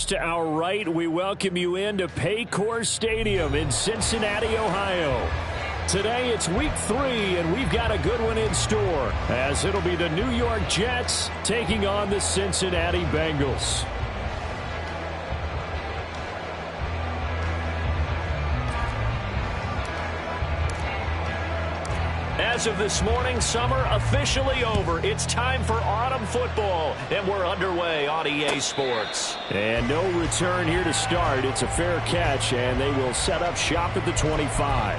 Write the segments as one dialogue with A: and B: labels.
A: to our right, we welcome you into Paycor Stadium in Cincinnati, Ohio. Today it's week 3, and we've got a good one in store, as it'll be the New York Jets taking on the Cincinnati Bengals. As of this morning, summer officially over. It's time for autumn football, and we're underway on EA Sports. And no return here to start. It's a fair catch, and they will set up shop at the 25.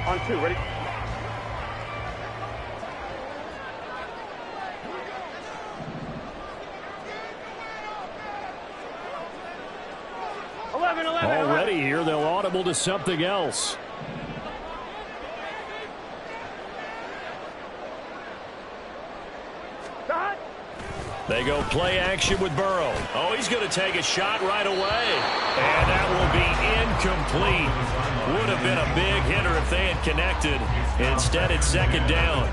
B: On 2, ready?
A: Already here, they'll audible to something else. They go play action with Burrow. Oh, he's going to take a shot right away. And that will be incomplete. Would have been a big hitter if they had connected. Instead, it's second down.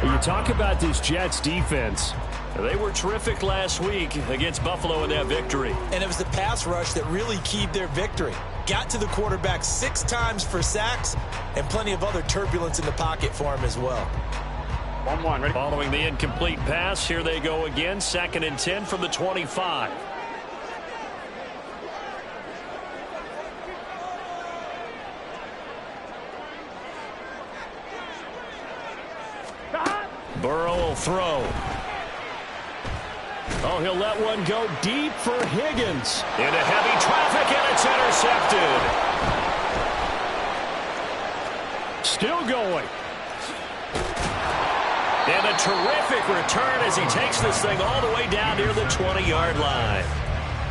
A: You talk about this Jets defense. They were terrific last week against Buffalo in that victory.
C: And it was the pass rush that really keyed their victory. Got to the quarterback 6 times for sacks and plenty of other turbulence in the pocket for him as well.
B: 1-1, ready?
A: Following the incomplete pass, here they go again. 2nd and 10 from the 25. Burrow will throw. Oh, he'll let one go deep for Higgins. Into heavy traffic, and it's intercepted. Still going. And a terrific return as he takes this thing all the way down near the 20-yard line.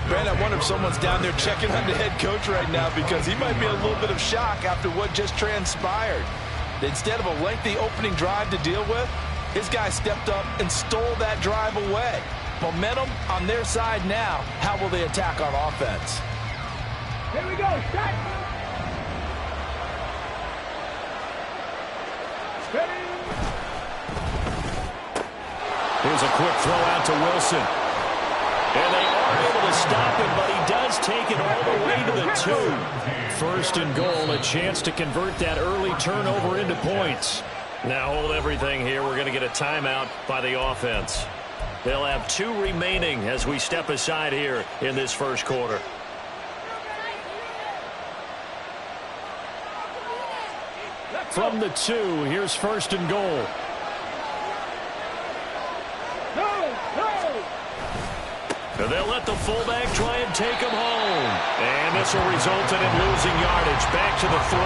C: Brand, I wonder if someone's down there checking on the head coach right now, because he might be a little bit of shock after what just transpired. Instead of a lengthy opening drive to deal with, his guy stepped up and stole that drive away. Momentum on their side now. How will they attack on offense?
B: Here we go. Shot. Ready.
A: Here's a quick throw out to Wilson. And they are able to stop him, but he does take it all the way to the 2. 1st and goal, a chance to convert that early turnover into points. Now hold everything here. We're going to get a timeout by the offense. They'll have 2 remaining as we step aside here in this first quarter. From the 2, here's 1st and goal. And they'll let the fullback try and take him home. And this will result in him losing yardage. Back to the 3.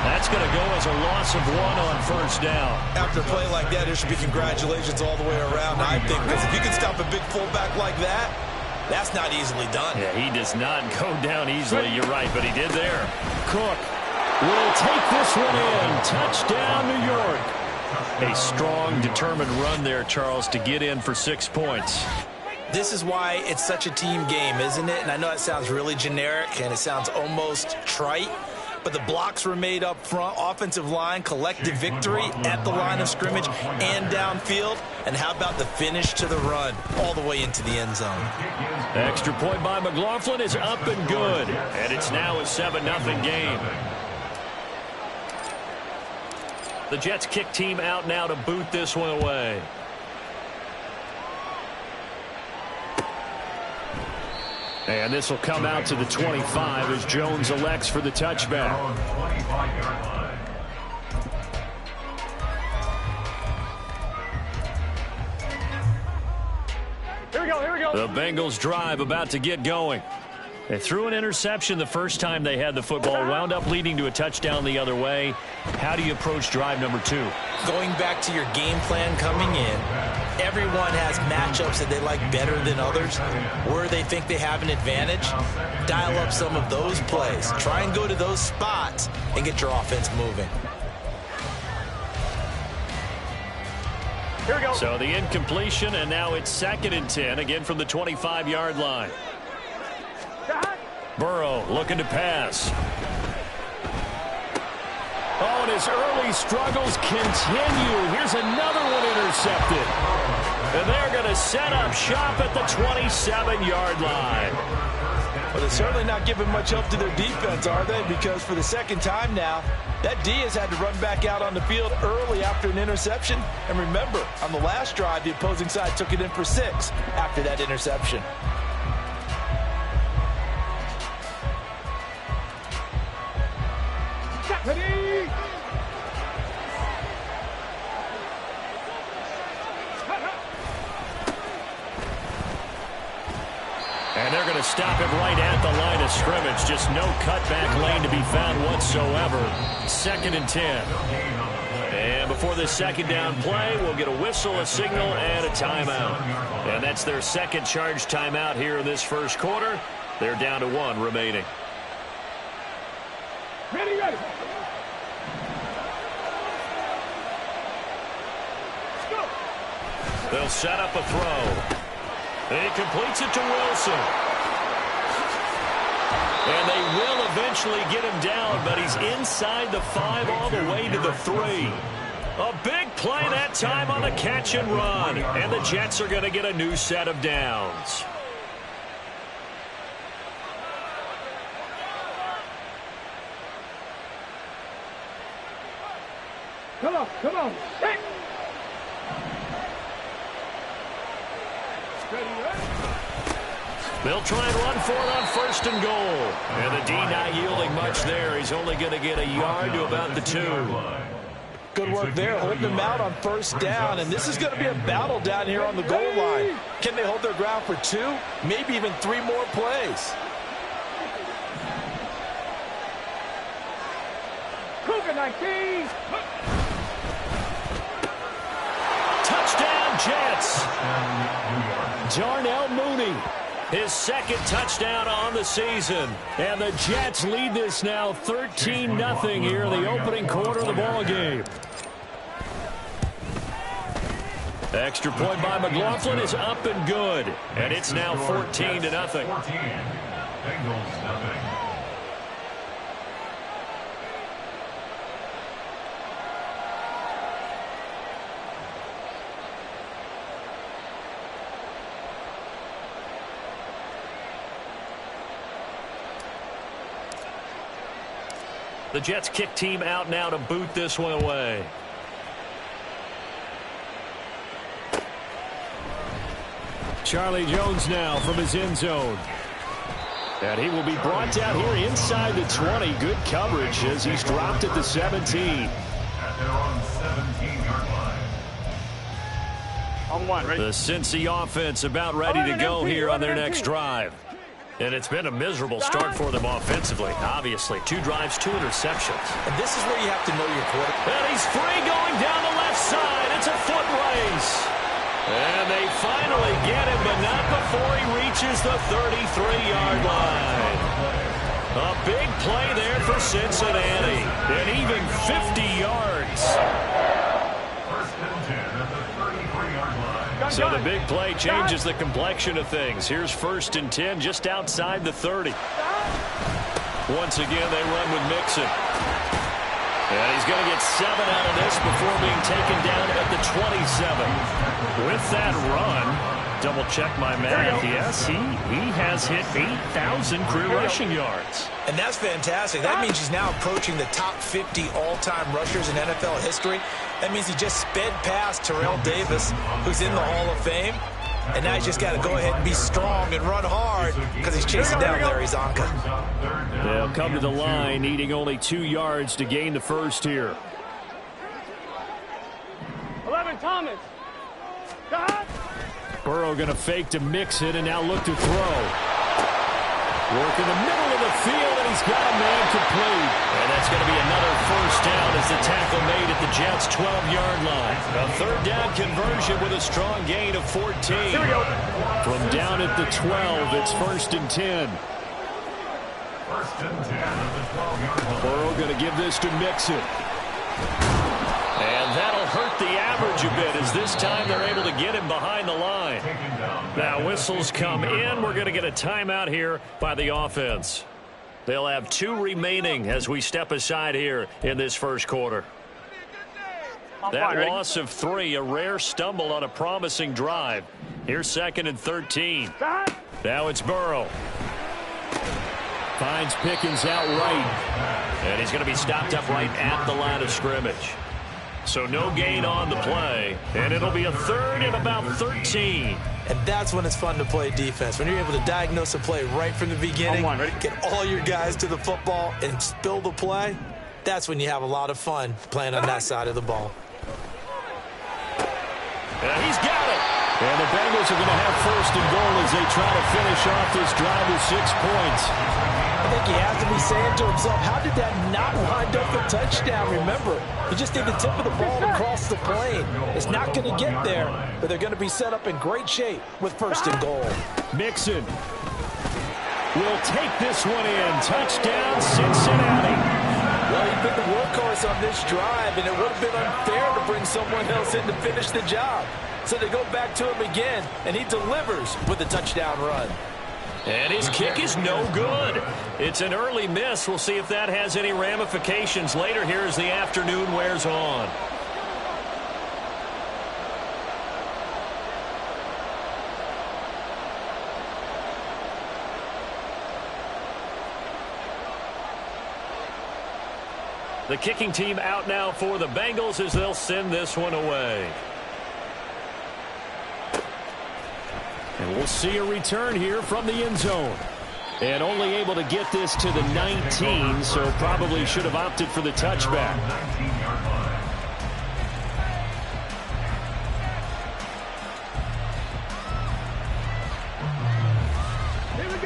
A: That's going to go as a loss of 1 on 1st down.
C: After a play like that, there should be congratulations all the way around, I think, because if you can stop a big fullback like that, that's not easily done.
A: Yeah, he does not go down easily. You're right, but he did there. Cook will take this one in. Touchdown, New York. A strong, determined run there, Charles, to get in for 6 points.
C: This is why it's such a team game, isn't it? And I know it sounds really generic and it sounds almost trite, but the blocks were made up front, offensive line, collective victory at the line of scrimmage and downfield. And how about the finish to the run all the way into the end zone?
A: Extra point by McLaughlin is up and good. And it's now a 7-0 game. The Jets kick team out now to boot this one away. And this will come out to the 25 as Jones elects for the touchback.
B: Here we go, here we go.
A: The Bengals drive about to get going. They threw an interception the first time they had the football, wound up leading to a touchdown the other way. How do you approach drive number 2?
C: Going back to your game plan coming in, everyone has matchups that they like better than others, where they think they have an advantage. Dial up some of those plays. Try and go to those spots and get your offense moving.
B: Here we go.
A: So the incompletion, and now it's 2nd and 10, again from the 25-yard line. Burrow looking to pass. Oh, and his early struggles continue. Here's another one intercepted. And they're going to set up shop at the 27-yard line.
C: Well, they're certainly not giving much help to their defense, are they? Because for the second time now, that D has had to run back out on the field early after an interception. And remember, on the last drive, the opposing side took it in for 6 after that interception.
B: Ready?
A: And they're going to stop it right at the line of scrimmage. Just no cutback lane to be found whatsoever. 2nd and 10. And before this second down play, we'll get a whistle, a signal, and a timeout. And that's their second charge timeout here in this first quarter. They're down to 1 remaining.
B: Ready, ready. Let's go.
A: They'll set up a throw. He completes it to Wilson. And they will eventually get him down, but he's inside the 5 all the way to the 3. A big play that time on the catch and run. And the Jets are going to get a new set of downs.
B: Come on, come on. Hey.
A: They'll try and run for it on 1st and goal. And the D not yielding much there. He's only going to get a yard to about the 2.
C: Good work there, holding them out on 1st down. And this is going to be a battle down here on the goal line. Can they hold their ground for 2, maybe even 3 more plays?
B: Cougar 19.
A: Touchdown, Jets. Darnell Mooney. His 2nd touchdown on the season. And the Jets lead this now 13-0 here in the opening quarter of the ball game. Extra point by McLaughlin is up and good. And it's now 14-0.
D: Bengals nothing.
A: The Jets kick team out now to boot this one away. Charlie Jones now from his end zone. And he will be brought down here inside the 20. Good coverage as he's dropped at the 17.
D: At their own 17-yard line.
B: On 1, ready?
A: The Cincy offense about ready to go here on their next drive. And it's been a miserable start for them offensively. Obviously, 2 drives, 2 interceptions.
C: And this is where you have to know your quarterback.
A: And he's free going down the left side. It's a foot race. And they finally get him, but not before he reaches the 33-yard line. A big play there for Cincinnati. And even 50 yards.
D: First and 10 at the 33-yard line.
A: So the big play changes the complexion of things. Here's 1st and 10 just outside the 30. Once again, they run with Mixon. And he's going to get 7 out of this before being taken down at the 27. With that run, double check my math. Yes, he has hit 8,000 career rushing yards.
C: And that's fantastic. That means he's now approaching the top 50 all-time rushers in NFL history. That means he just sped past Terrell Davis, who's in the Hall of Fame. And now he's just got to go ahead and be strong and run hard because he's chasing down Larry Zonka.
A: They'll come to the line, needing only 2 yards to gain the first here.
B: 11, Thomas.
A: Burrow going to fake to mix it and now look to throw. Work in the middle of the field, and he's got a man complete. And that's going to be another first down as the tackle made at the Jets' 12-yard line. A 3rd down conversion with a strong gain of 14.
B: Here we go.
A: From down at the 12, it's 1st and 10.
D: First and 10 at the 12-yard line.
A: Burrow going to give this to Mixon. And that'll hurt the average a bit as this time they're able to get him behind the line. Now whistles come in. We're going to get a timeout here by the offense. They'll have 2 remaining as we step aside here in this first quarter. That loss of 3, a rare stumble on a promising drive. Here's 2nd and 13. Now it's Burrow. Finds Pickens out right. And he's going to be stopped up right at the line of scrimmage. So no gain on the play. And it'll be a 3rd and about 13.
E: And that's when it's fun to play defense. When you're able to diagnose a play right from the beginning, get all your guys to the football and spill the play, that's when you have a lot of fun playing on that side of the ball.
A: And he's got it. And the Bengals are going to have 1st and goal as they try to finish off this drive with 6 points.
E: I think he has to be saying to himself, how did that not wind up a touchdown? Remember, he just did the tip of the ball across the plane. It's not going to get there, but they're going to be set up in great shape with 1st and goal.
A: Mixon will take this one in. Touchdown, Cincinnati.
E: Well, he picked the workhorse on this drive, and it would have been unfair to bring someone else in to finish the job. So they go back to him again, and he delivers with a touchdown run.
A: And his kick is no good. It's an early miss. We'll see if that has any ramifications later here as the afternoon wears on. The kicking team out now for the Bengals as they'll send this one away. And we'll see a return here from the end zone. And only able to get this to the 19, so probably should have opted for the touchback.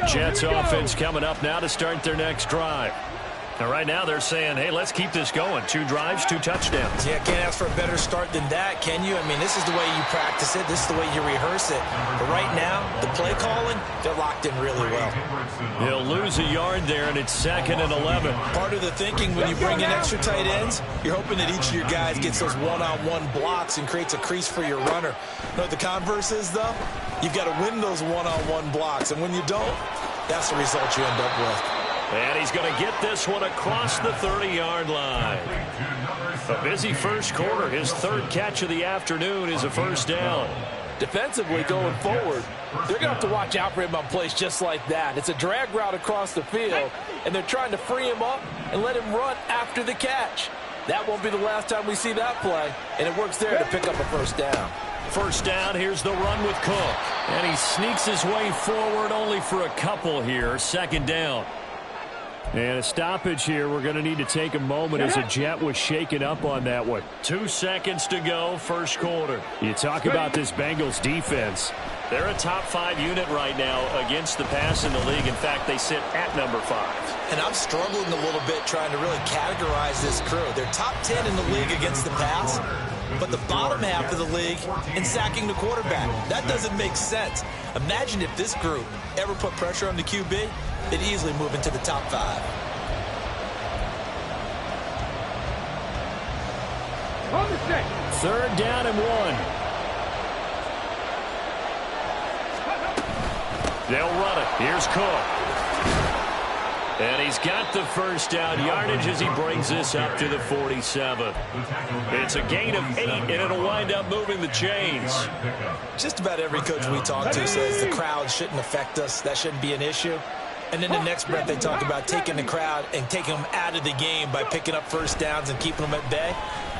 A: Jets offense coming up now to start their next drive. Now, right now they're saying, hey, let's keep this going. 2 drives, 2 touchdowns.
E: Yeah, can't ask for a better start than that, can you? I mean, this is the way you practice it. This is the way you rehearse it. But right now, the play calling, they're locked in really well.
A: He'll lose a yard there, and it's 2nd and 11.
E: Part of the thinking when you bring in extra tight ends, you're hoping that each of your guys gets those one-on-one blocks and creates a crease for your runner. You know what the converse is, though? You've got to win those one-on-one blocks, and when you don't, that's the result you end up with.
A: And he's going to get this one across the 30-yard line. A busy first quarter. His 3rd catch of the afternoon is a 1st down.
E: Defensively going forward, they're going to have to watch out for him on plays just like that. It's a drag route across the field, and they're trying to free him up and let him run after the catch. That won't be the last time we see that play, and it works there to pick up a 1st down.
A: 1st down, here's the run with Cook. And he sneaks his way forward only for a couple here. 2nd down. And a stoppage here. We're going to need to take a moment as a Jet was shaken up on that one. 2 seconds to go, first quarter. You talk about this Bengals defense. They're a top 5 unit right now against the pass in the league. In fact, they sit at number 5.
E: And I'm struggling a little bit trying to really categorize this crew. They're top 10 in the league against the pass, but the bottom half of the league in sacking the quarterback. That doesn't make sense. Imagine if this group ever put pressure on the QB, they'd easily move into the top 5.
B: On the stick.
A: 3rd down and 1. They'll run it. Here's Cook. And he's got the 1st down yardage as he brings this up to the 47. It's a gain of 8, and it'll wind up moving the chains.
E: Just about every coach we talk to says the crowd shouldn't affect us. That shouldn't be an issue. And in the next breath, they talk about taking the crowd and taking them out of the game by picking up 1st downs and keeping them at bay.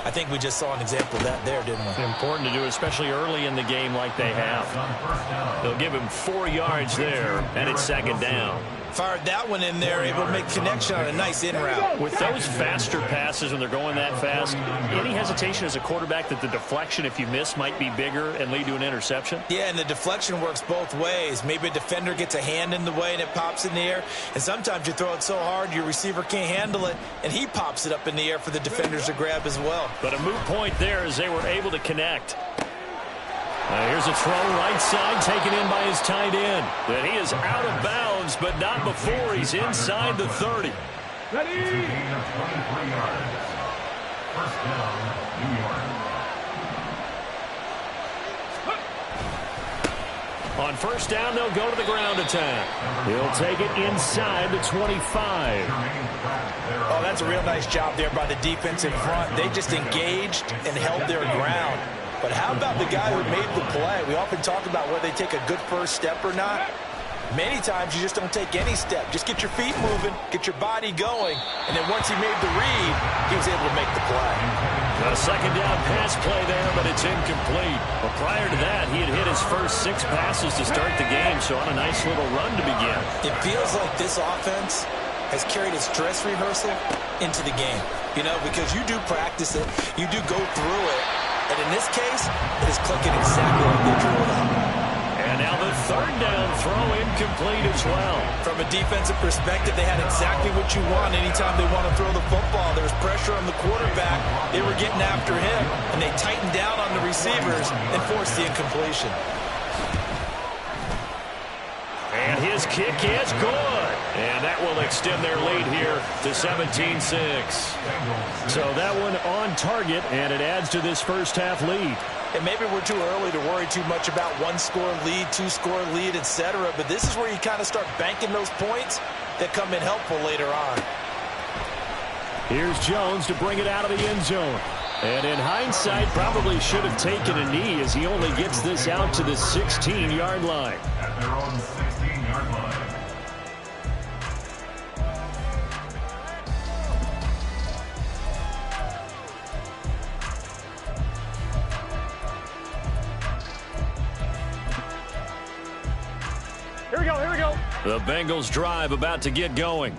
E: I think we just saw an example of that there, didn't we?
A: Important to do, especially early in the game like they have. They'll give him 4 yards there, and it's 2nd down.
E: Fired that one in there, able to make connection on a nice in route.
A: With those faster passes when they're going that fast, any hesitation as a quarterback that the deflection, if you miss, might be bigger and lead to an interception?
E: Yeah, and the deflection works both ways. Maybe a defender gets a hand in the way and it pops in the air, and sometimes you throw it so hard your receiver can't handle it, and he pops it up in the air for the defenders to grab as well.
A: But a moot point there as they were able to connect. Here's a throw right side taken in by his tight end. And he is out of bounds, but not before he's inside the 30.
B: Ready?
D: Gain of 23 yards. 1st down, New York.
A: On first down, they'll go to the ground attack. He'll take it inside the 25.
E: Oh, that's a real nice job there by the defense in front. They just engaged and held their ground. But how about the guy who made the play? We often talk about whether they take a good first step or not. Many times you just don't take any step. Just get your feet moving, get your body going, and then once he made the read, he was able to make the play.
A: A second down pass play there, but it's incomplete. But prior to that, he had hit his first 6 passes to start the game, so on a nice little run to begin.
E: It feels like this offense has carried its dress rehearsal into the game. You know, because you do practice it, you do go through it, and in this case, it is clicking exactly like they drew it up.
A: And now the third down throw incomplete as well.
E: From a defensive perspective, they had exactly what you want anytime they want to throw the football. There was pressure on the quarterback. They were getting after him, and they tightened down on the receivers and forced the incompletion.
A: And his kick is good. And that will extend their lead here to 17-6. So that one on target, and it adds to this first half lead.
E: And maybe we're too early to worry too much about 1-score lead, 2-score lead, etc. But this is where you kind of start banking those points that come in helpful later on.
A: Here's Jones to bring it out of the end zone. And in hindsight, probably should have taken a knee as he only gets this out to the 16-yard line.
D: At their own 16-yard line.
B: Here we go.
A: The Bengals drive about to get going.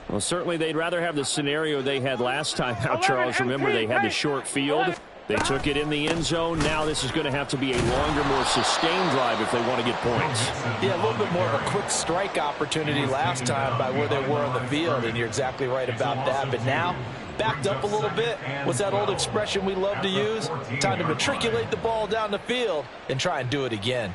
A: Well, certainly they'd rather have the scenario they had last time out, Charles. Remember, they had the short field. They took it in the end zone. Now this is going to have to be a longer, more sustained drive if they want to get points.
E: Yeah, a little bit more of a quick strike opportunity last time by where they were on the field, and you're exactly right about that. But now, backed up a little bit. What's that old expression we love to use? Time to matriculate the ball down the field and try and do it again.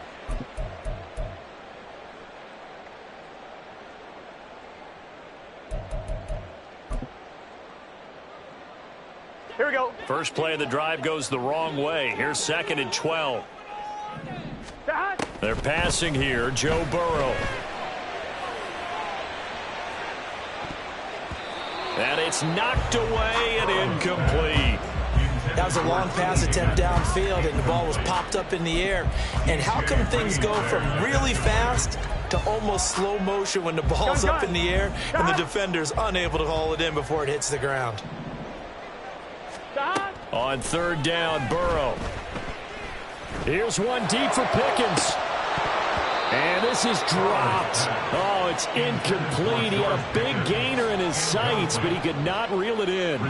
B: Here we go.
A: First play of the drive goes the wrong way. Here's 2nd and 12. They're passing here. Joe Burrow. And it's knocked away and incomplete.
E: That was a long pass attempt downfield, and the ball was popped up in the air. And how come things go from really fast to almost slow motion when the ball's up in the air and the defender's unable to haul it in before it hits the ground?
A: On 3rd down, Burrow. Here's one deep for Pickens. And this is dropped. Oh, it's incomplete. He had a big gainer in his sights, but he could not reel it in.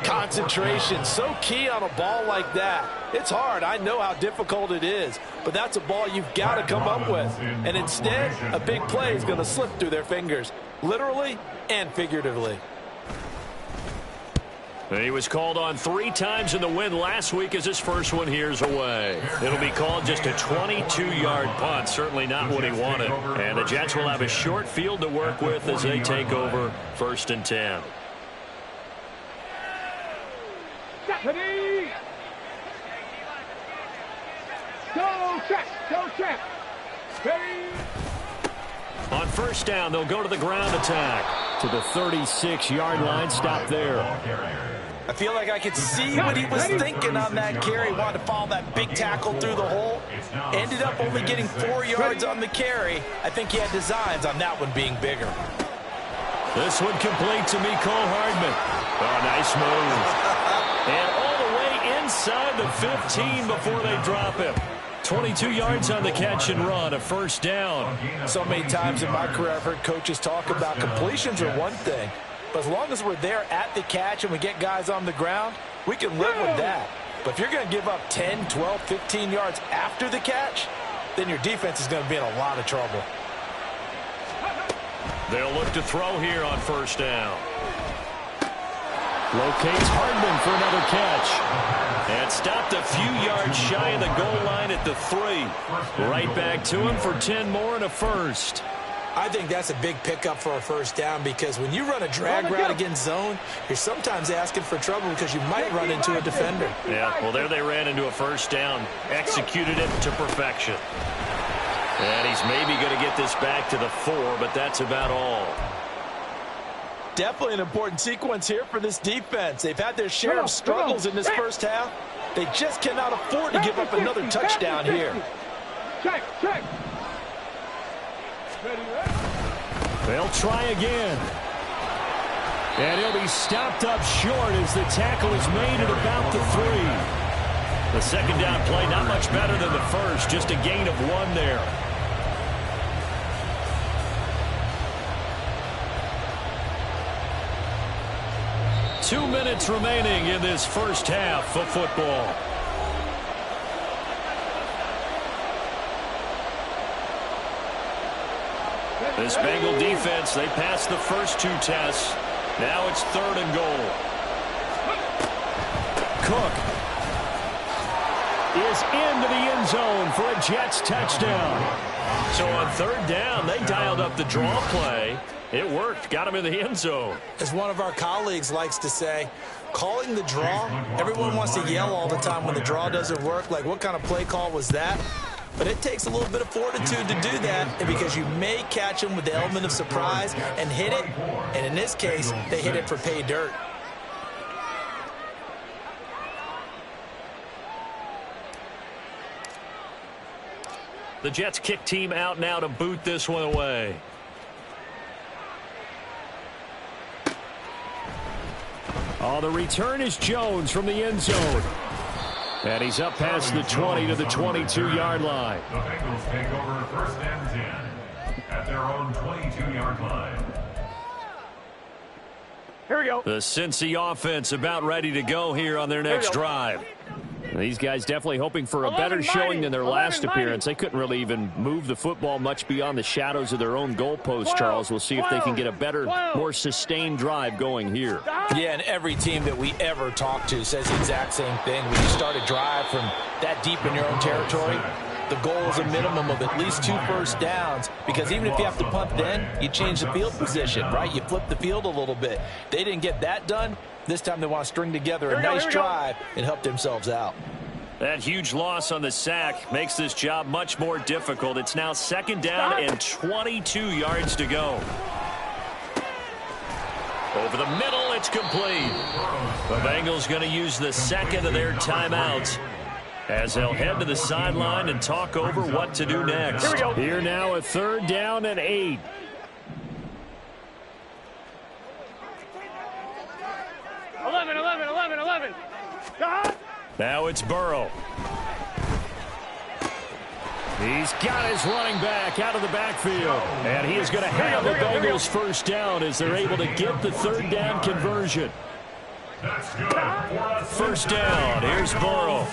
E: Concentration, so key on a ball like that. It's hard. I know how difficult it is, but that's a ball you've got to come up with. And instead, a big play is going to slip through their fingers, literally and figuratively.
A: He was called on 3 times in the win last week as his first one here's away. It'll be called just a 22-yard punt, certainly not what he wanted. And the Jets will have a short field to work with as they take over 1st and 10.
B: Ready. Go check. Ready.
A: On 1st down, they'll go to the ground attack to the 36-yard line. Stop there.
E: I feel like I could see what he was thinking on that carry. Wanted to follow that big tackle through the hole. Ended up only getting 4 yards on the carry. I think he had designs on that one being bigger.
A: This one complete to Mecole Hardman. Oh, nice move. And all the way inside the 15 before they drop him. 22 yards on the catch and run, a 1st down.
E: So many times in my career I've heard coaches talk about completions are one thing, but as long as we're there at the catch and we get guys on the ground, we can live with that. But if you're going to give up 10, 12, 15 yards after the catch, then your defense is going to be in a lot of trouble.
A: They'll look to throw here on 1st down. Locates Hardman for another catch. And stopped a few yards shy of the goal line at the 3. Right back to him for 10 more and a 1st.
E: I think that's a big pickup for a 1st down because when you run a drag route against zone, you're sometimes asking for trouble because you might run into a defender.
A: Yeah, well, there they ran into a 1st down. Executed it to perfection. And he's maybe going to get this back to the 4, but that's about all.
C: Definitely an important sequence here for this defense. They've had their share of struggles in this first half. They just cannot afford to give up another touchdown here.
B: Check.
A: They'll try again. And he'll be stopped up short as the tackle is made at about the 3. The second down play not much better than the first, just a gain of 1 there. Two minutes remaining in this first half of football. This Bengal defense, they passed the first 2 tests. Now it's 3rd and goal. Cook is into the end zone for a Jets touchdown. So on 3rd down, they dialed up the draw play. It worked. Got him in the end zone.
E: As one of our colleagues likes to say, calling the draw, everyone wants to yell all the time when the draw doesn't work. Like, what kind of play call was that? But it takes a little bit of fortitude to do that, because you may catch them with the element of surprise and hit it. And in this case, they hit it for pay dirt.
A: The Jets kick team out now to boot this one away. Oh, the return is Jones from the end zone. And he's up past the 20 to the 22-yard line.
D: The Bengals take over 1st and 10 at their own 22-yard line.
B: Here we go.
A: The Cincy offense about ready to go here on their next drive. These guys definitely hoping for a better showing than their last appearance. They couldn't really even move the football much beyond the shadows of their own goalpost, Charles. We'll see if they can get a better, more sustained drive going here.
E: Yeah, and every team that we ever talk to says the exact same thing. When you start a drive from that deep in your own territory, the goal is a minimum of at least 2 first downs, because even if you have to punt then, you change the field position, right? You flip the field a little bit. They didn't get that done. This time they want to string together a nice drive and help themselves out.
A: That huge loss on the sack makes this job much more difficult. It's now 2nd down and 22 yards to go. Over the middle, it's complete. The Bengals going to use the 2nd of their timeouts as they'll head to the sideline and talk over what to do next. Here now a 3rd down and 8. Now it's Burrow. He's got his running back out of the backfield. And he is going to have the Bengals 1st down as they're able to get the 3rd down conversion. 1st down. Here's Burrow.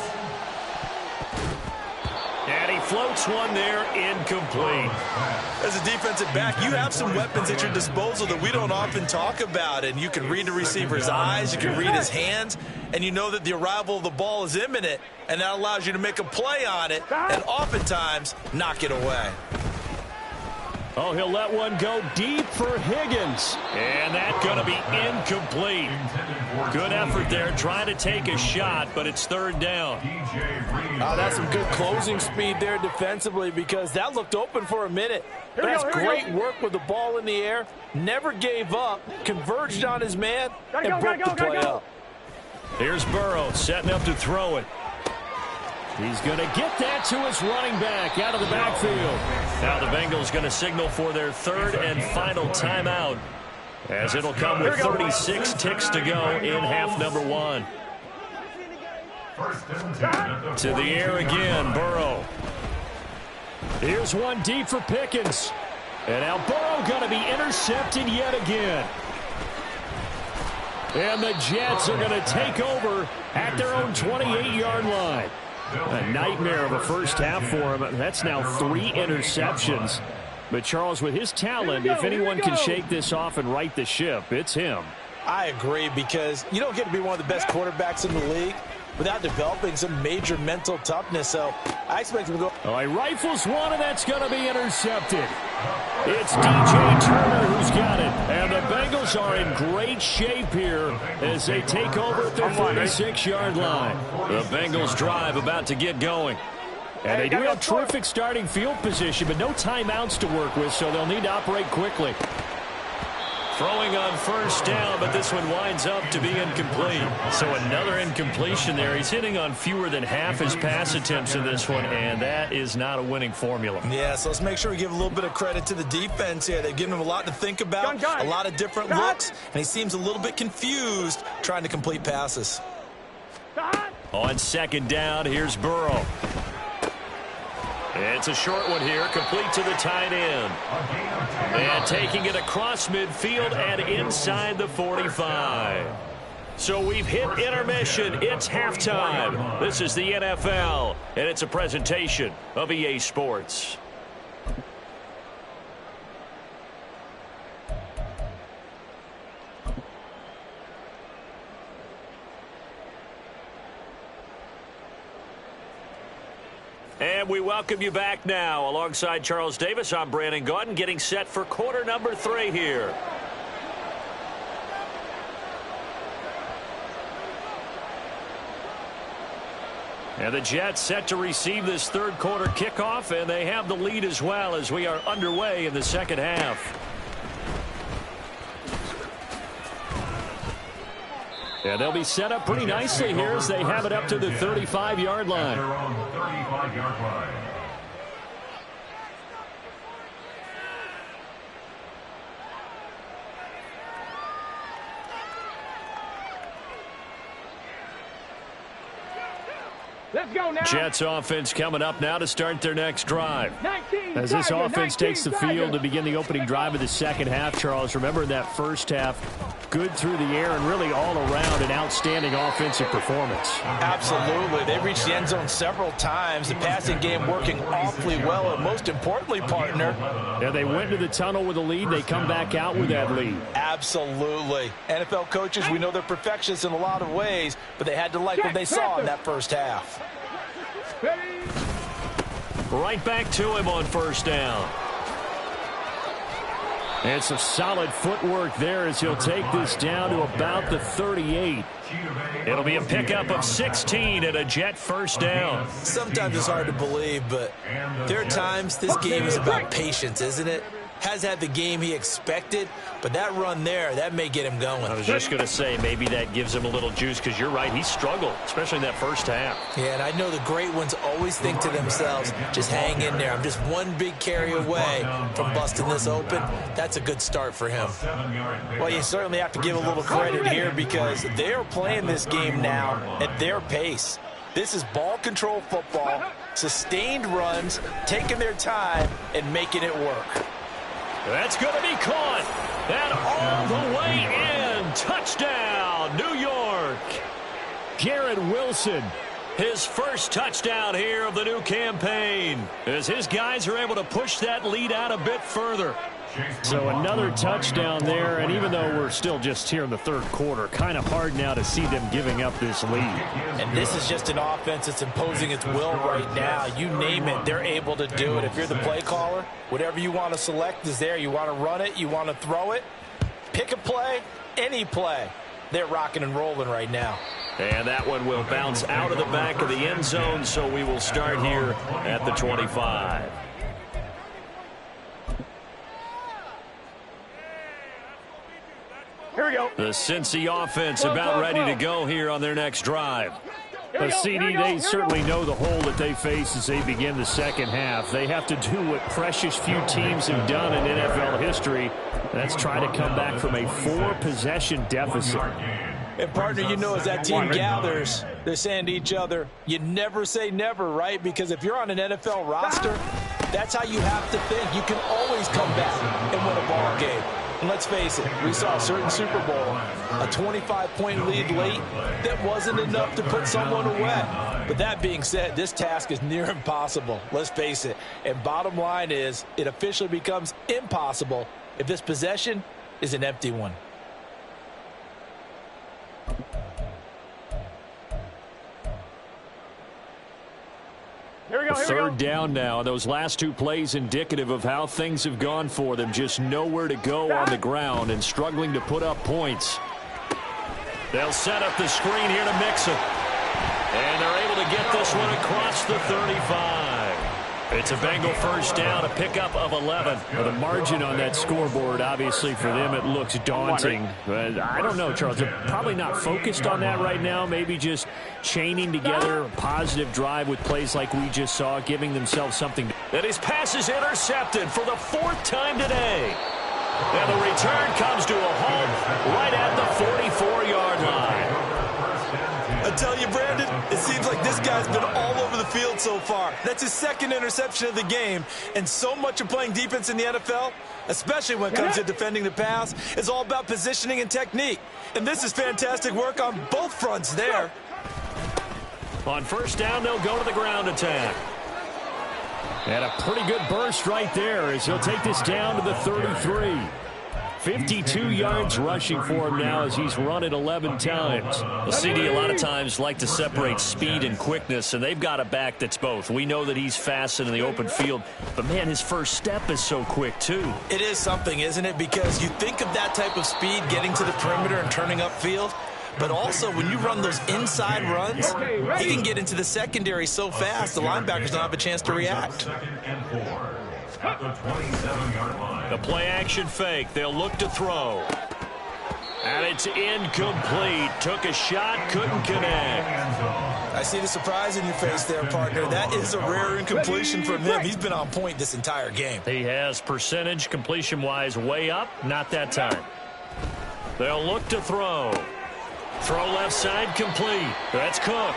A: And he floats one there, incomplete.
C: As a defensive back, you have some weapons at your disposal that we don't often talk about. And you can read the receiver's eyes, you can read his hands, and you know that the arrival of the ball is imminent, and that allows you to make a play on it and oftentimes knock it away.
A: Oh, he'll let one go deep for Higgins. And that's going to be incomplete. Good effort there trying to take a shot, but it's 3rd down.
C: That's some good closing speed there defensively, because that looked open for a minute. That's great work with the ball in the air. Never gave up, converged on his man, and broke the play up.
A: Here's Burrow setting up to throw it. He's going to get that to his running back out of the backfield. Now the Bengals going to signal for their 3rd and final timeout, as it'll come with 36 ticks to go in half number 1. To the air again, Burrow. Here's one deep for Pickens. And now Burrow going to be intercepted yet again. And the Jets are going to take over at their own 28-yard line. A nightmare of a first half for him. That's now 3 interceptions. But Charles, with his talent, if anyone can shake this off and right the ship, it's him.
E: I agree, because you don't get to be one of the best quarterbacks in the league without developing some major mental toughness. So I expect him to go.
A: Oh, he rifles one, and that's going to be intercepted. It's DJ Turner who's got it. And the Bengals are in great shape here as they take over at their 46-yard line. The Bengals drive about to get going. And they do have terrific starting field position, but no timeouts to work with, so they'll need to operate quickly. Throwing on first down, but this one winds up to be incomplete. So another incompletion there. He's hitting on fewer than half his pass attempts in this one, and that is not a winning formula.
E: Yeah, so let's make sure we give a little bit of credit to the defense here. They've given him a lot to think about, a lot of different looks, and he seems a little bit confused trying to complete passes.
A: On second down, here's Burrow. It's a short one here, complete to the tight end. And taking it across midfield and inside the 45. So we've hit intermission. It's halftime. This is the NFL, and it's a presentation of EA Sports. And we welcome you back now. Alongside Charles Davis, I'm Brandon Gaudin, getting set for quarter number 3 here. And the Jets set to receive this third quarter kickoff, and they have the lead as well as we are underway in the second half. Yeah, they'll be set up pretty nicely here as they have it up to the 35-yard line.
D: Their own 35-yard line.
B: Let's go now.
A: Jets offense coming up now to start their next drive.
B: 19,
A: As this
B: Tiger,
A: offense
B: 19,
A: takes the
B: Tiger.
A: field to begin the opening drive of the second half, Charles, remember in that first half, good through the air and really all around an outstanding offensive performance.
C: Absolutely. They reached the end zone several times. The passing game working awfully well. And most importantly, partner.
A: Yeah, they went to the tunnel with a lead. They come back out with that lead.
C: Absolutely. NFL coaches, we know they're perfectionists in a lot of ways, but they had to like what they saw in that first half.
A: Right back to him on first down. And some solid footwork there as he'll take this down to about the 38. It'll be a pickup of 16 and a Jet first down.
E: Sometimes it's hard to believe, but there are times this game is about patience, isn't it? Has had the game he expected, but that run there, that may get him going.
A: I was just going to say maybe that gives him a little juice because you're right, he struggled, especially in that first half.
E: Yeah, and I know the great ones always think to themselves, just hang in there. I'm just one big carry away from busting this open. That's a good start for him.
C: Well, you certainly have to give a little credit here because they are playing this game now at their pace. This is ball control football, sustained runs, taking their time and making it work.
A: That's going to be caught. And all the way in. Touchdown, New York. Garrett Wilson, his first touchdown here of the new campaign, as his guys are able to push that lead out a bit further. So another touchdown there, and even though we're still just here in the third quarter, kind of hard now to see them giving up this lead.
C: And this is just an offense that's imposing its will right now. You name it, they're able to do it. If you're the play caller, whatever you want to select is there. You want to run it, you want to throw it, pick a play, any play. They're rocking and rolling right now.
A: And that one will bounce out of the back of the end zone, so we will start here at the 25.
B: Here we go.
A: The Cincy offense about ready to go here on their next drive. But CD, they certainly know the hole that they face as they begin the second half. They have to do what precious few teams have done in NFL history. That's try to come back from a 4-possession deficit.
C: And, partner, you know as that team gathers, they're saying to each other, you never say never, right? Because if you're on an NFL roster, that's how you have to think. You can always come back and win a ball game. And let's face it, we saw a certain Super Bowl, a 25-point lead late that wasn't enough to put someone away. But that being said, this task is near impossible. Let's face it. And bottom line is, it officially becomes impossible if this possession is an empty one.
A: Third down now. Those last two plays indicative of how things have gone for them. Just nowhere to go on the ground and struggling to put up points. They'll set up the screen here to Mixon. And they're able to get this one across the 35. It's a Bengal first down, a pickup of 11.
F: Well, the margin on that scoreboard, obviously, for them, it looks daunting. But I don't know, Charles. They're probably not focused on that right now. Maybe just chaining together a positive drive with plays like we just saw, giving themselves something.
A: And his pass is intercepted for the 4th time today. And the return comes to a halt right at the 44-yard line.
E: I tell you, Brandon, it seems like this guy's been all over the field so far. That's his 2nd interception of the game. And so much of playing defense in the NFL, especially when it comes to defending the pass, is all about positioning and technique. And this is fantastic work on both fronts there.
A: On first down, they'll go to the ground attack.
F: And a pretty good burst right there as he'll take this down to the 33. 52 yards rushing for him now as he's run it 11 times.
A: The CD a lot of times like to separate speed and quickness, and they've got a back that's both. We know that he's fast in the open field, but, man, his first step is so quick, too.
E: It is something, isn't it? Because you think of that type of speed getting to the perimeter and turning upfield, but also when you run those inside runs, he can get into the secondary so fast the linebackers don't have a chance to react.
D: At the 27-yard line.
A: The play action fake. They'll look to throw. And it's incomplete. Took a shot, couldn't connect.
E: I see the surprise in your face there, partner. That is a rare incompletion from him. He's been on point this entire game.
A: He has percentage completion-wise way up. Not that time. They'll look to throw. Throw left side complete. That's Cook.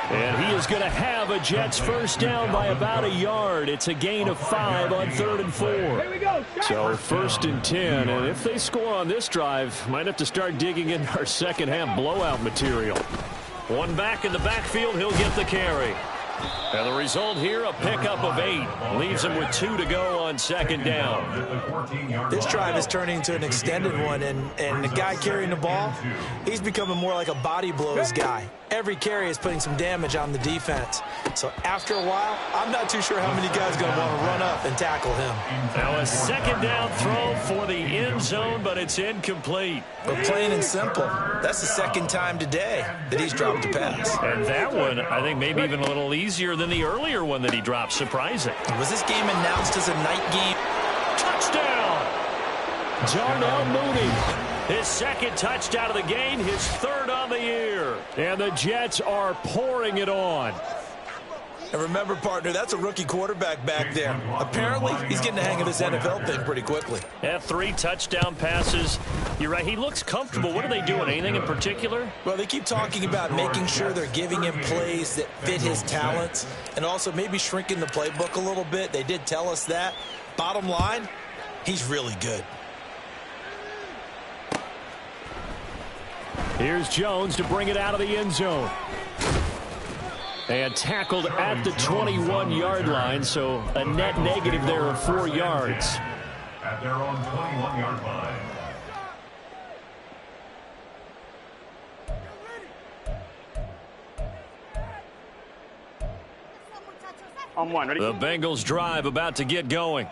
A: And he is going to have a Jets first down by about a yard. It's a gain of 5 on 3rd and 4.
F: So 1st and 10. And if they score on this drive, might have to start digging in our second half blowout material.
A: One back in the backfield. He'll get the carry. And the result here, a pickup of 8. Leaves him with 2 to go on 2nd down.
E: This drive is turning into an extended one, and the guy carrying the ball, he's becoming more like a body blows guy. Every carry is putting some damage on the defense. So after a while, I'm not too sure how many guys are going to want to run up and tackle him.
A: Now a 2nd down throw for the end zone, but it's incomplete.
E: But plain and simple, that's the 2nd time today that he's dropped a pass.
A: And that one, I think, maybe even a little easier than the earlier one that he dropped. Surprising.
E: Was this game announced as a night game?
A: Touchdown! Darnell Mooney. His 2nd touchdown of the game, his 3rd on the year.
F: And the Jets are pouring it on.
E: And remember, partner, that's a rookie quarterback back there. Apparently, he's getting the hang of this NFL thing pretty quickly.
A: Yeah, 3 touchdown passes. You're right, he looks comfortable. What are they doing? Anything in particular?
E: Well, they keep talking about making sure they're giving him plays that fit his talents and also maybe shrinking the playbook a little bit. They did tell us that. Bottom line, he's really good.
F: Here's Jones to bring it out of the end zone. And tackled at the 21-yard line, so a net negative there of 4 yards.
D: At their own 21-yard line.
B: On 1, ready?
A: The Bengals drive about to get going.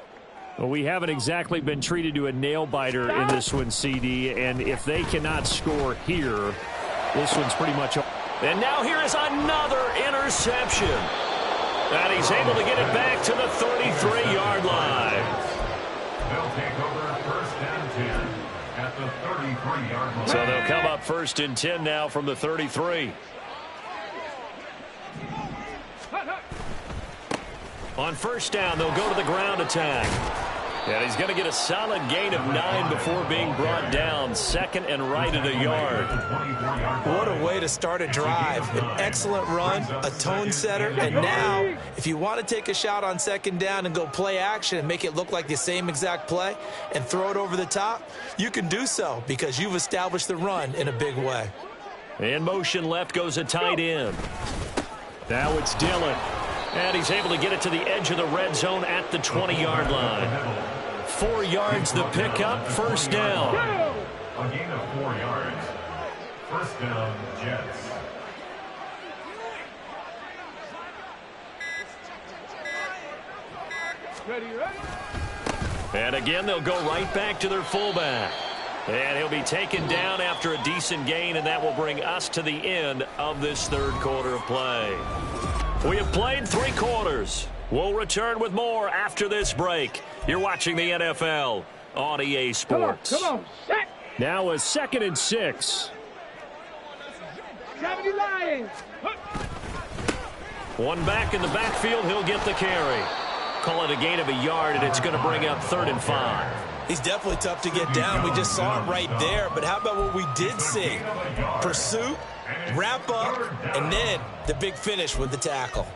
F: Well, we haven't exactly been treated to a nail-biter in this one, CD, and if they cannot score here, this one's pretty much...
A: And now here is another interception. And he's able to get it back to the 33-yard line.
D: They'll take over 1st and 10 at the 33-yard line.
A: So they'll come up 1st and 10 now from the 33. On first down, they'll go to the ground attack. And he's going to get a solid gain of 9 before being brought down. 2nd and right at a yard.
E: What a way to start a drive. An excellent run, a tone setter, and now if you want to take a shot on 2nd down and go play action and make it look like the same exact play and throw it over the top, you can do so because you've established the run in a big way.
A: In motion left goes a tight end.
F: Now it's Dillon.
A: And he's able to get it to the edge of the red zone at the 20-yard line. 4 yards the pickup, 1st down.
D: A gain of 4 yards. 1st down, Jets.
B: Ready?
A: And again, they'll go right back to their fullback. And he'll be taken down after a decent gain, and that will bring us to the end of this third quarter of play. We have played 3 quarters. We'll return with more after this break. You're watching the NFL on EA Sports.
B: Come on, set.
F: Now a 2nd and 6.
B: 70 Lions.
A: One back in the backfield, he'll get the carry. Call it a gain of a yard, and it's going to bring up 3rd and 5.
E: He's definitely tough to get down. We just saw it right there. But how about what we did see? Pursuit, wrap up, and then the big finish with the tackle.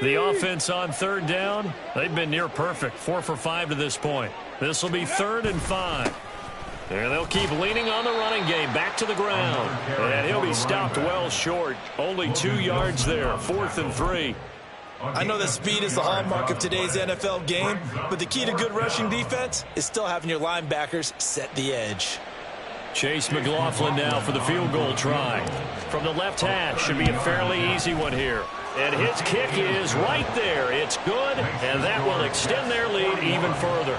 A: The offense on 3rd down, they've been near perfect. 4 for 5 to this point. This will be 3rd and 5. And they'll keep leaning on the running game. Back to the ground. And he'll be stopped well short. Only 2 yards there. 4th and 3.
E: I know that speed is the hallmark of today's NFL game, but the key to good rushing defense is still having your linebackers set the edge.
A: Chase McLaughlin now for the field goal try. From the left hash, should be a fairly easy one here. And his kick is right there. It's good, and that will extend their lead even further.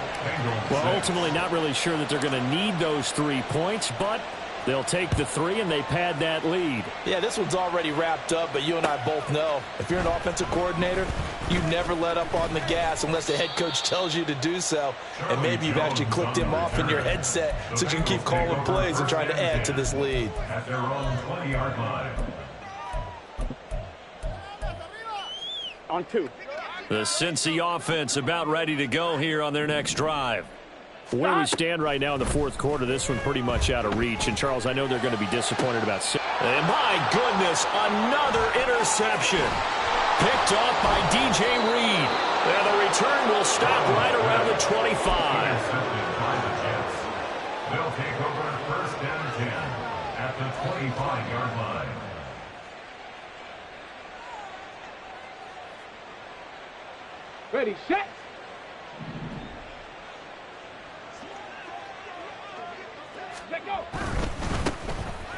F: Well, ultimately not really sure that they're going to need those 3 points, but they'll take the 3 and they pad that lead.
E: Yeah, this one's already wrapped up, but you and I both know if you're an offensive coordinator, you never let up on the gas unless the head coach tells you to do so. And maybe you've actually clicked him off in your headset so you can keep calling plays and trying to add to this lead.
D: At their own 20-yard line.
B: On 2.
A: The Cincy offense about ready to go here on their next drive.
F: Where we stand right now in the 4th quarter, this one pretty much out of reach. And, Charles, I know they're going to be disappointed about –
A: and my goodness, another interception. Picked off by DJ Reed. And the return will stop right around the 25.
D: They'll take over 1st and 10 at the 25-yard line.
B: Ready, set. Let go.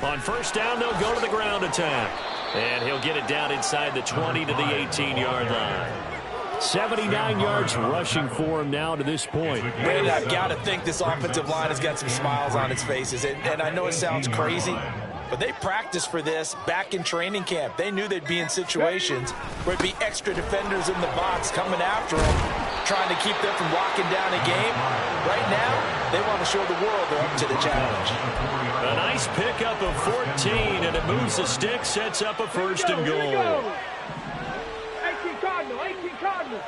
A: On 1st down, they'll go to the ground attack. And he'll get it down inside the 20 to the 18-yard line.
F: 79 yards rushing for him now to this point.
E: Brandon, I've got to think this offensive line has got some smiles on its faces. And I know it sounds crazy, but they practiced for this back in training camp. They knew they'd be in situations where it'd be extra defenders in the box coming after them, trying to keep them from locking down a game. Right now, they want to show the world they're up to the challenge.
A: A nice pickup of 14, and it moves the stick, sets up a 1st and goal.
B: 18 Cardinal, 18 Cardinal.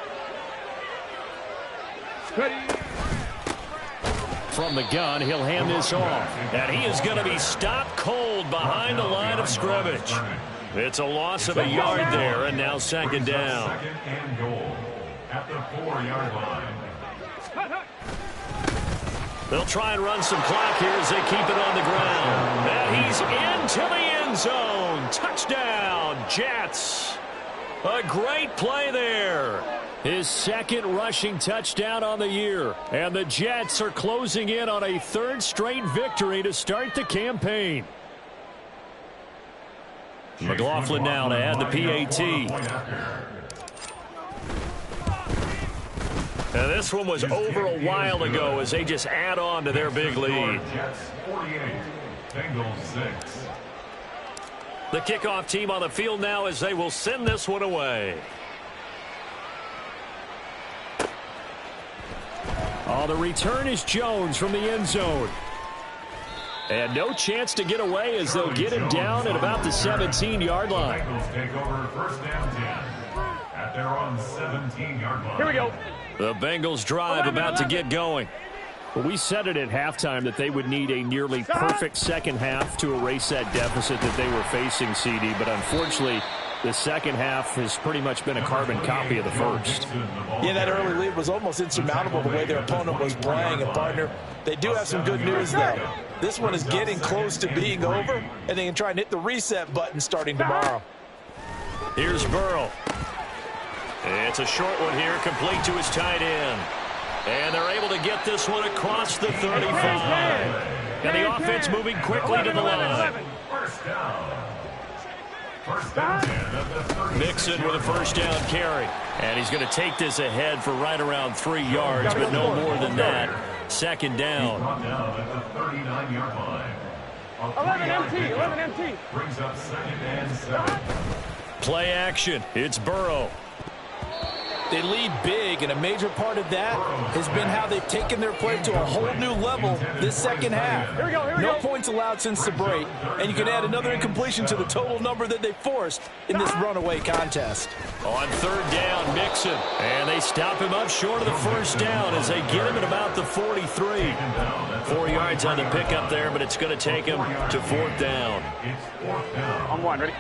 B: Ready.
A: From the gun, he'll hand this off. And he is going to be stopped cold behind the line of scrimmage. It's a loss of a yard there, and now 2nd down.
D: 2nd and goal at the 4-yard line.
A: They'll try and run some clock here as they keep it on the ground. And he's into the end zone. Touchdown, Jets. A great play there.
F: His 2nd rushing touchdown on the year. And the Jets are closing in on a 3rd straight victory to start the campaign.
A: McLaughlin now to add the PAT. And this one was over a while ago as they just add on to their big lead.
D: Jets 48, Bengals 6.
A: The kickoff team on the field now as they will send this one away.
F: Oh, the return is Jones from the end zone. And no chance to get away as they'll get him down at about the 17-yard line.
D: Bengals take over 1st and 10 at their own 17-yard line.
B: Here we go.
A: The Bengals drive about to get going.
F: Well, we said it at halftime that they would need a nearly perfect 2nd half to erase that deficit that they were facing, CD. But unfortunately, the 2nd half has pretty much been a carbon copy of the 1st.
E: Yeah, that early lead was almost insurmountable the way their opponent was playing. And, partner, they do have some good news, though. This one is getting close to being over, and they can try and hit the reset button starting tomorrow.
A: Here's Burrow. It's a short one here, complete to his tight end. And they're able to get this one across the 35. And the offense moving quickly to the line.
D: 1st down. First and 10 at the 36.
A: Mixon with a first down carry. And he's going to take this ahead for right around 3 yards, but no more than that. Second down.
D: Brought down at the 39-yard line.
B: 11 MT, 11 MT.
D: Brings up second and 7.
A: Play action. It's Burrow.
C: They lead big, and a major part of that has been how they've taken their play to a whole new level this second half.
B: Here we go.
C: No points allowed since the break, and you can add another incompletion to the total number that they forced in this runaway contest.
A: On third down, Mixon. And they stop him up short of the first down as they get him at about the 43. 4 yards on the pickup there, but it's going to take him to fourth down.
D: It's fourth down.
B: On one, ready?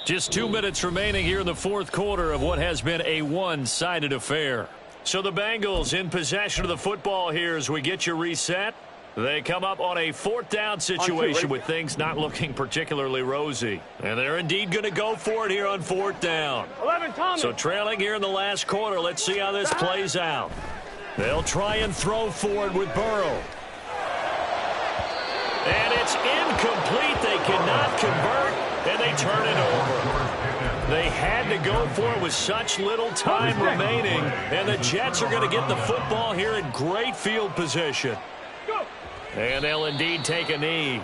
A: Just 2 minutes remaining here in the fourth quarter of what has been a one-sided affair. So the Bengals in possession of the football here as we get you reset. They come up on a fourth down situation with things not looking particularly rosy. And they're indeed going to go for it here on fourth down.
B: 11 Thomas.
A: So trailing here in the last quarter, let's see how this plays out. They'll try and throw forward with Burrow. And it's incomplete. They cannot convert, and they turn it over. They had to go for it with such little time remaining, and the Jets are going to get the football here in great field position.
B: Go.
A: And they'll indeed take a knee.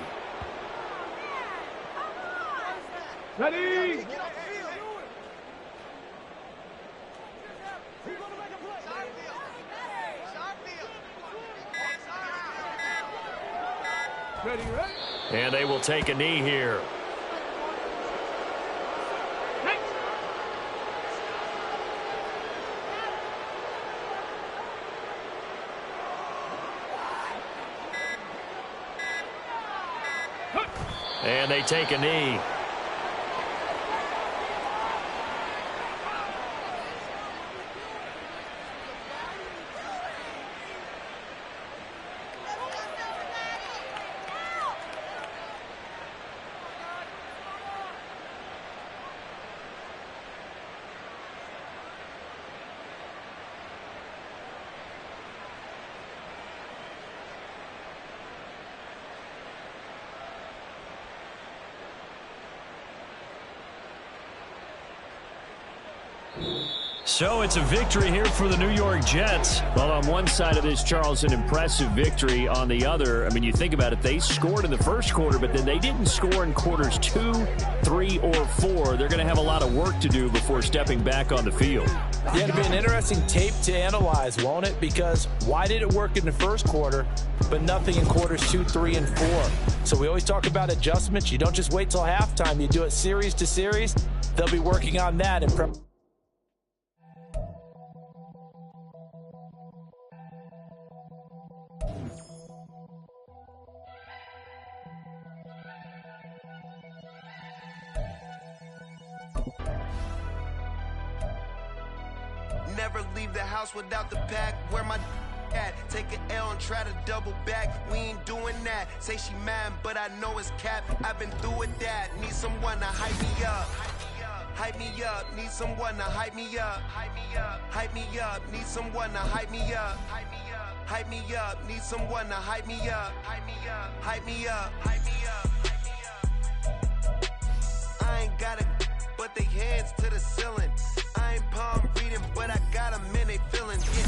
B: Ready? Ready, ready?
A: And they will take a knee here.
B: Hey.
A: And they take a knee. So it's a victory here for the New York Jets. Well, on one side of this, Charles, an impressive victory. On the other, I mean, you think about it, they scored in the first quarter, but then they didn't score in quarters 2, 3, or 4. They're going to have a lot of work to do before stepping back on the field.
C: Yeah, it'll be an interesting tape to analyze, won't it? Because why did it work in the first quarter, but nothing in quarters 2, 3, and 4? So we always talk about adjustments. You don't just wait till halftime. You do it series to series. They'll be working on that in prep.
G: Never leave the house without the pack. Where my at? Take an L and try to double back. We ain't doing that. Say she mad, but I know it's cap. I've been through with that. Need someone to hype me up. Hype me up. Need someone to hype me up. Hype me up. Hype me up. Need someone to hype me up. Hype me up. Hype me up. Need someone to hype me up. Hype me up. Hype me up. Hype me up. I ain't got it, but they hands to the ceiling. I ain't palm reading, but I got 'em in they feelings. Yeah.